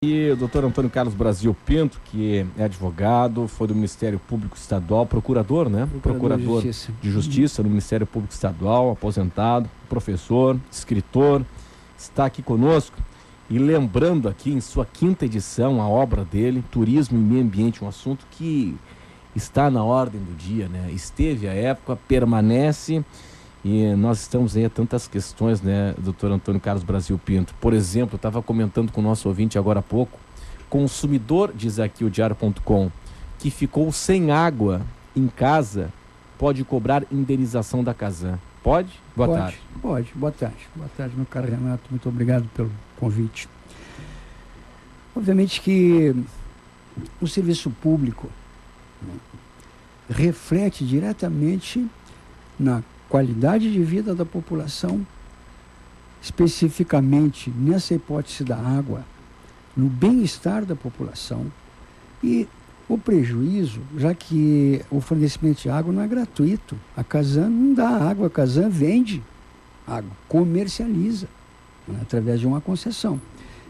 E o doutor Antônio Carlos Brasil Pinto, que é advogado, foi do Ministério Público Estadual, procurador, né? Procurador de Justiça no Ministério Público Estadual, aposentado, professor, escritor, está aqui conosco. E lembrando aqui, em sua 5ª edição, a obra dele, Turismo e Meio Ambiente, um assunto que está na ordem do dia, né? Esteve à época, permanece, e nós estamos aí a tantas questões, né, doutor Antônio Carlos Brasil Pinto. Por exemplo, eu estava comentando com o nosso ouvinte agora há pouco, consumidor, diz aqui o Diário.com, que ficou sem água em casa, pode cobrar indenização da Casan. Pode? Boa tarde. Pode. Boa tarde. Boa tarde, meu caro Renato. Muito obrigado pelo convite. Obviamente que o serviço público reflete diretamente na qualidade de vida da população, especificamente nessa hipótese da água, no bem-estar da população, e o prejuízo, já que o fornecimento de água não é gratuito. A Casan não dá água, a Casan vende água, comercializa, né, através de uma concessão.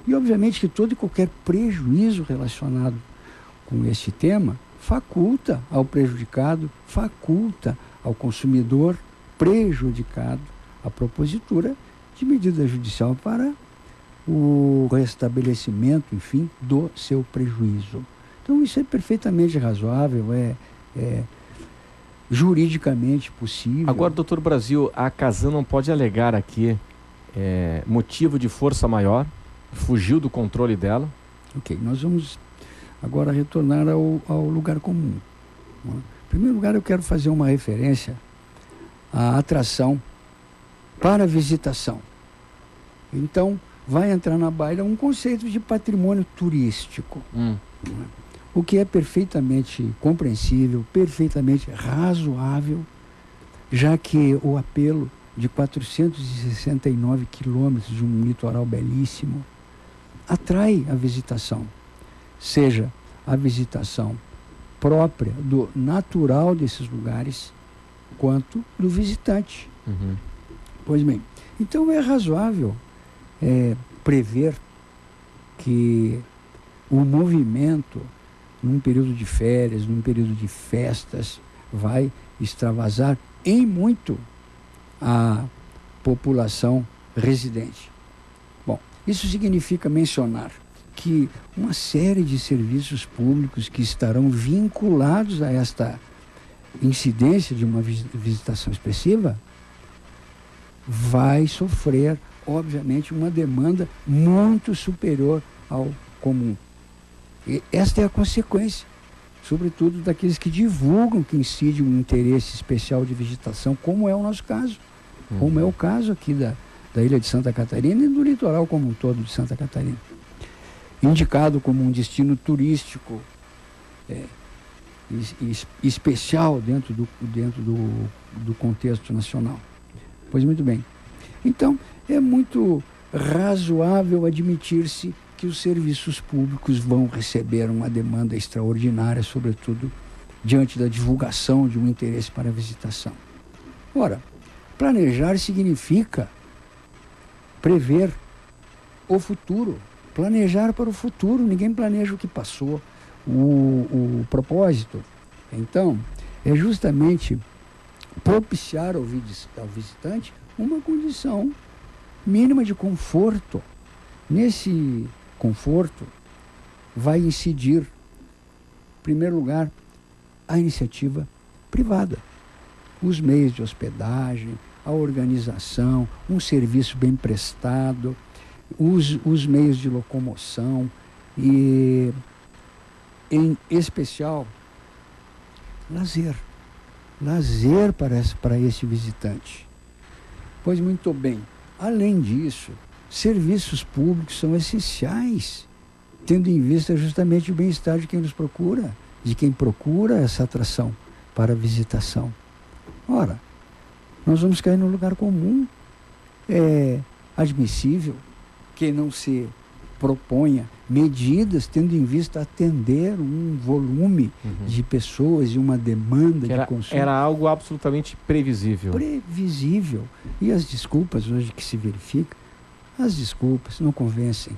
E obviamente que todo e qualquer prejuízo relacionado com esse tema faculta ao prejudicado, faculta ao consumidor prejudicado a propositura de medida judicial para o restabelecimento, enfim, do seu prejuízo. Então isso é perfeitamente razoável, é juridicamente possível. Agora, doutor Brasil, a Casan não pode alegar aqui motivo de força maior, fugiu do controle dela? Ok, nós vamos agora retornar ao lugar comum. Em primeiro lugar, eu quero fazer uma referência à atração para visitação. Então, vai entrar na baila um conceito de patrimônio turístico, o que é perfeitamente compreensível, perfeitamente razoável, já que o apelo de 469 quilômetros de um litoral belíssimo atrai a visitação, seja a visitação própria do natural desses lugares, quanto do visitante. Pois bem, então é razoável prever que o movimento, num período de férias, num período de festas, vai extravasar em muito a população residente. Bom, isso significa mencionar que uma série de serviços públicos que estarão vinculados a esta incidência de uma visitação expressiva vai sofrer, obviamente, uma demanda muito superior ao comum. E esta é a consequência, sobretudo daqueles que divulgam que incide um interesse especial de visitação, como é o nosso caso, como é o caso aqui da ilha de Santa Catarina e do litoral como um todo de Santa Catarina. Indicado como um destino turístico especial dentro do contexto nacional. Pois muito bem. Então, é muito razoável admitir-se que os serviços públicos vão receber uma demanda extraordinária, sobretudo diante da divulgação de um interesse para a visitação. Ora, planejar significa prever o futuro, planejar para o futuro. Ninguém planeja o que passou. O propósito, então, é justamente propiciar ao visitante uma condição mínima de conforto. Nesse conforto vai incidir, em primeiro lugar, a iniciativa privada, os meios de hospedagem, a organização, um serviço bem prestado, os meios de locomoção e, em especial, lazer para esse visitante. Pois muito bem, além disso, serviços públicos são essenciais, tendo em vista justamente o bem-estar de quem nos procura, de quem procura essa atração para a visitação. Ora, nós vamos cair no lugar comum. É admissível que não se proponha medidas tendo em vista atender um volume de pessoas e uma demanda de consumo. Era algo absolutamente previsível. E as desculpas hoje que se verificam, as desculpas não convencem.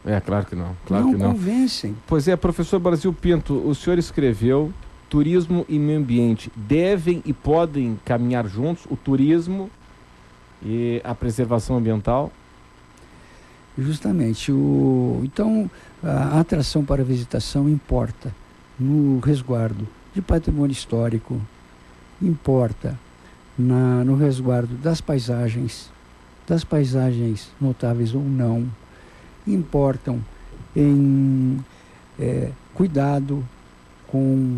É, claro que não. Claro que não convencem. Pois é, professor Brasil Pinto, o senhor escreveu: turismo e meio ambiente devem e podem caminhar juntos, o turismo e a preservação ambiental? Justamente. Então, a atração para a visitação importa no resguardo de patrimônio histórico, importa no resguardo das paisagens notáveis ou não, importam em cuidado com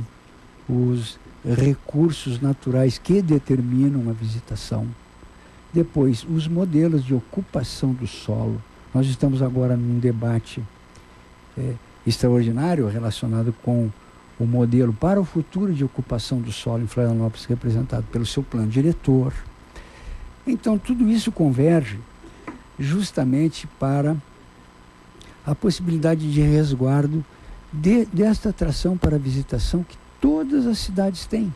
os recursos naturais que determinam a visitação. Depois, os modelos de ocupação do solo. Nós estamos agora num debate extraordinário relacionado com o modelo para o futuro de ocupação do solo em Florianópolis, representado pelo seu plano diretor. Então, tudo isso converge justamente para a possibilidade de resguardo desta atração para a visitação que todas as cidades têm.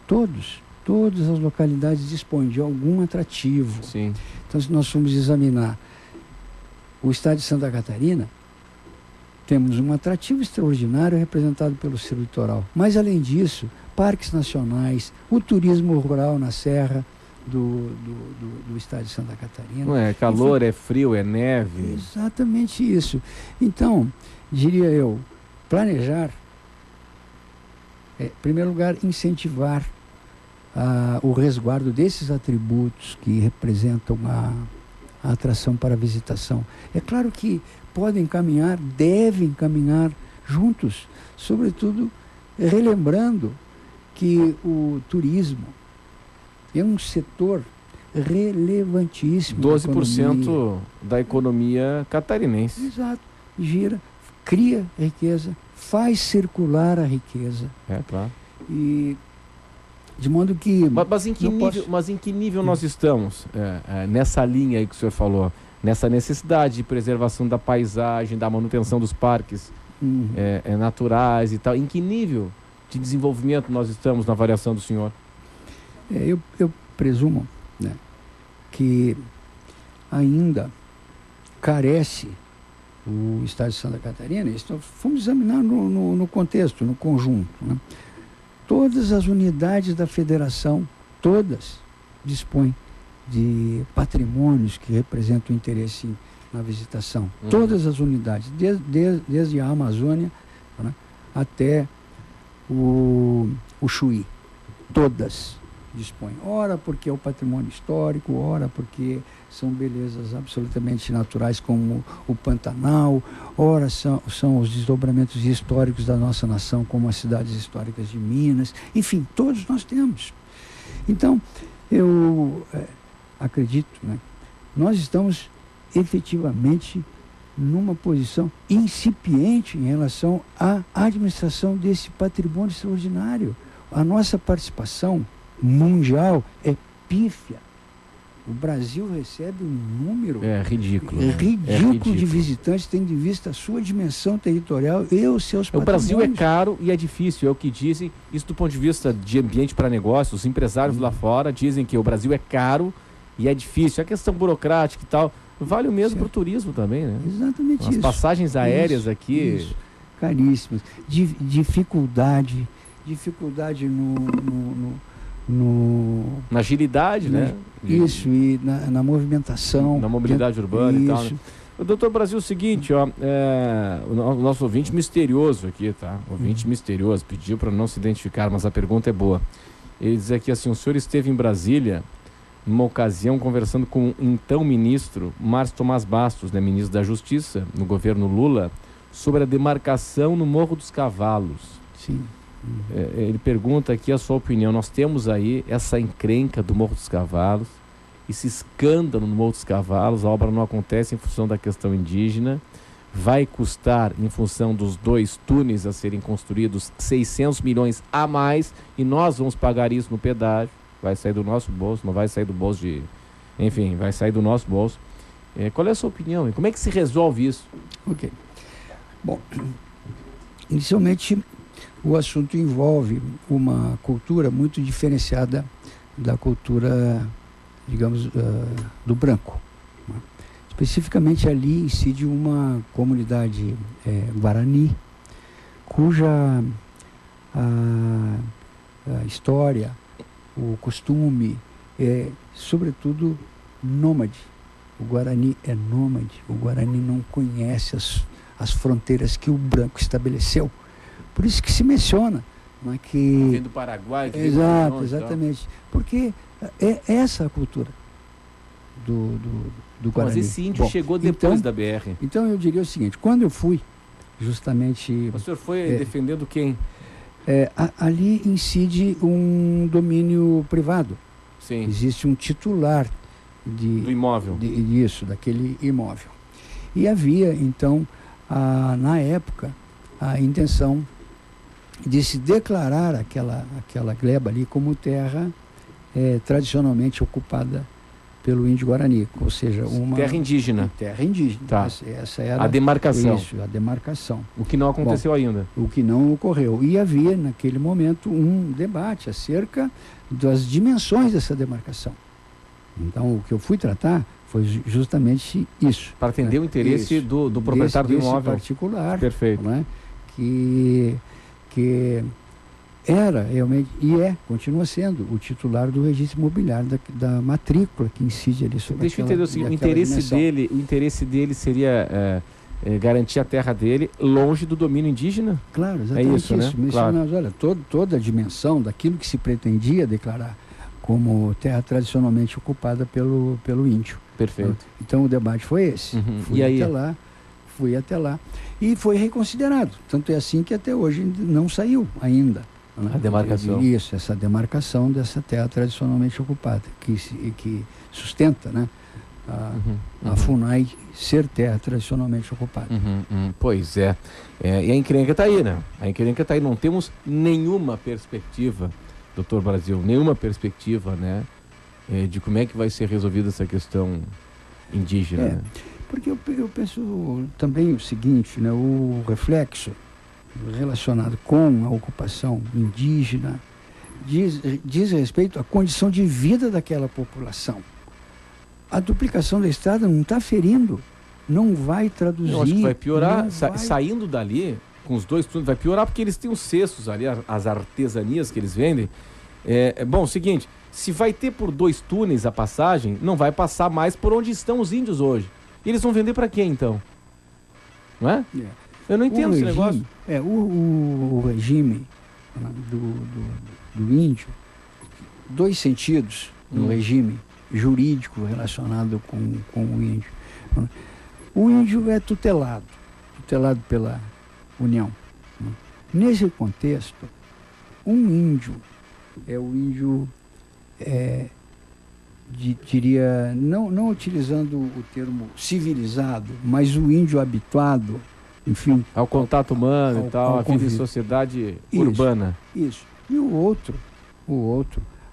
Todas as localidades dispõem de algum atrativo. Sim. Então, se nós formos examinar o estado de Santa Catarina, temos um atrativo extraordinário representado pelo seu litoral. Mas, além disso, parques nacionais, o turismo rural na serra do estado de Santa Catarina. Não é calor, é frio, é neve. Exatamente isso. Então, diria eu, planejar, em primeiro lugar, incentivar o resguardo desses atributos que representam a atração para a visitação. É claro que devem caminhar juntos, sobretudo relembrando que o turismo é um setor relevantíssimo. 12% da economia catarinense. Exato. Gira, cria riqueza, faz circular a riqueza. É, claro. E de modo que... Mas em que nível nós estamos nessa linha aí que o senhor falou? Nessa necessidade de preservação da paisagem, da manutenção dos parques naturais e tal. Em que nível de desenvolvimento nós estamos na avaliação do senhor? Eu presumo, né, que ainda carece o estado de Santa Catarina. Vamos examinar no contexto, no conjunto, né? Todas as unidades da federação, todas dispõem de patrimônios que representam interesse na visitação. Todas as unidades, desde a Amazônia, né, até o Chuí, todas dispõem. Ora porque é o patrimônio histórico, ora porque são belezas absolutamente naturais como o Pantanal, ora são os desdobramentos históricos da nossa nação, como as cidades históricas de Minas. Enfim, todos nós temos. Então, eu acredito, né, nós estamos efetivamente numa posição incipiente em relação à administração desse patrimônio extraordinário. A nossa participação mundial é pífia. O Brasil recebe um número ridículo de visitantes, tendo em vista a sua dimensão territorial e os seus patrimônios. O Brasil é caro e é difícil, é o que dizem. Isso do ponto de vista de ambiente para negócios, os empresários lá fora dizem que o Brasil é caro e é difícil. A questão burocrática e tal, vale o mesmo para o turismo também, né? Exatamente isso. As passagens aéreas aqui... Isso, caríssimas. Dificuldade na agilidade, né? Isso, e na movimentação. Na mobilidade urbana e tal, né? O doutor Brasil, é o seguinte, o nosso ouvinte misterioso aqui, tá? Ouvinte misterioso, pediu para não se identificar, mas a pergunta é boa. Ele diz aqui assim: o senhor esteve em Brasília, numa ocasião, conversando com o então ministro Márcio Tomás Bastos, né, ministro da Justiça, no governo Lula, sobre a demarcação no Morro dos Cavalos. Sim. Ele pergunta aqui a sua opinião. Nós temos aí essa encrenca do Morro dos Cavalos, esse escândalo no Morro dos Cavalos. A obra não acontece em função da questão indígena, vai custar, em função dos 2 túneis a serem construídos, 600 milhões a mais, e nós vamos pagar isso no pedágio. Vai sair do nosso bolso, não vai sair do bolso de... Enfim, vai sair do nosso bolso. Qual é a sua opinião? Como é que se resolve isso? Ok. Bom, inicialmente o assunto envolve uma cultura muito diferenciada da cultura, digamos, do branco. Especificamente ali incide uma comunidade guarani, cuja a história, o costume é, sobretudo, nômade. O Guarani é nômade, o Guarani não conhece as fronteiras que o branco estabeleceu. Por isso que se menciona, não é que... Vem do Paraguai. Exato, exatamente. Porque é essa a cultura do Guarani. Mas esse índio chegou depois da BR. Então eu diria o seguinte, quando eu fui justamente... O senhor foi defendendo quem? Ali incide um domínio privado. Sim. Existe um titular do imóvel. Daquele imóvel. E havia, então, na época, a intenção de se declarar aquela gleba ali como terra tradicionalmente ocupada pelo índio Guarani, ou seja, uma... Terra indígena. Terra indígena. Tá. Essa era a demarcação. Isso, a demarcação. O que não aconteceu ainda. O que não ocorreu. E havia, naquele momento, um debate acerca das dimensões dessa demarcação. Então, o que eu fui tratar foi justamente isso. Para atender o interesse do proprietário do imóvel. Particular. Perfeito. Não é? Que era realmente, continua sendo o titular do registro imobiliário da matrícula que incide ali sobre Deixa eu entender o seguinte, o interesse dele seria garantir a terra dele longe do domínio indígena? Claro, exatamente isso. Né? Mencionamos, olha, toda a dimensão daquilo que se pretendia declarar como terra tradicionalmente ocupada pelo índio. Perfeito. Então o debate foi esse. Uhum. Fui até lá e foi reconsiderado. Tanto é assim que até hoje não saiu ainda. A demarcação. Isso, essa demarcação dessa terra tradicionalmente ocupada, que sustenta, né, a FUNAI ser terra tradicionalmente ocupada. Pois é. E a encrenca está aí, né? A encrenca está aí. Não temos nenhuma perspectiva, doutor Brasil, nenhuma perspectiva, né, de como é que vai ser resolvida essa questão indígena. Né? Porque eu penso também o seguinte, né, o reflexo relacionado com a ocupação indígena diz respeito à condição de vida daquela população. A duplicação da estrada não está ferindo, não vai traduzir... Eu acho que vai piorar, saindo dali, com os dois túneis, vai piorar porque eles têm os cestos ali, as artesanias que eles vendem. Bom, seguinte, se vai ter por 2 túneis a passagem, não vai passar mais por onde estão os índios hoje. E eles vão vender para quem, então? Não é? Eu não entendo esse negócio. O regime do índio, 2 sentidos no regime jurídico relacionado com o índio. O índio é tutelado pela União. Nesse contexto, um índio é o índio, diria, não utilizando o termo civilizado, mas o índio habituado, enfim... Ao contato humano e tal, a vida em sociedade urbana. Isso. E o outro,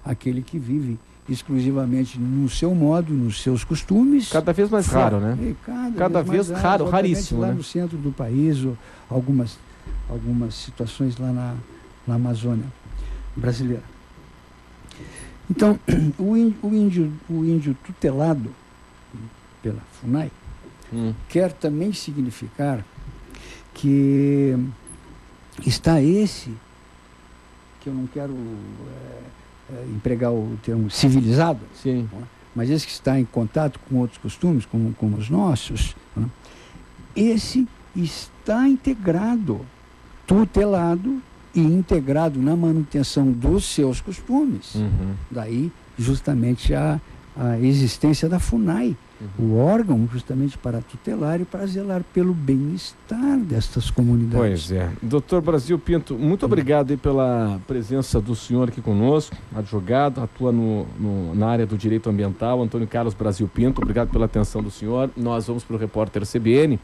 aquele que vive exclusivamente no seu modo, nos seus costumes. Cada vez mais raro, né? Cada vez raro, raríssimo. Lá né? no centro do país, ou algumas situações lá na Amazônia brasileira. Então, o índio tutelado pela FUNAI quer também significar que está esse, que eu não quero empregar o termo civilizado, sim, mas esse que está em contato com outros costumes, como os nossos, né? Esse está integrado, tutelado e integrado na manutenção dos seus costumes. Daí, justamente, a existência da FUNAI, o órgão justamente para tutelar e para zelar pelo bem-estar destas comunidades. Pois é. Doutor Brasil Pinto, muito obrigado aí pela presença do senhor aqui conosco, advogado, atua na área do direito ambiental, Antônio Carlos Brasil Pinto, obrigado pela atenção do senhor. Nós vamos para o repórter CBN.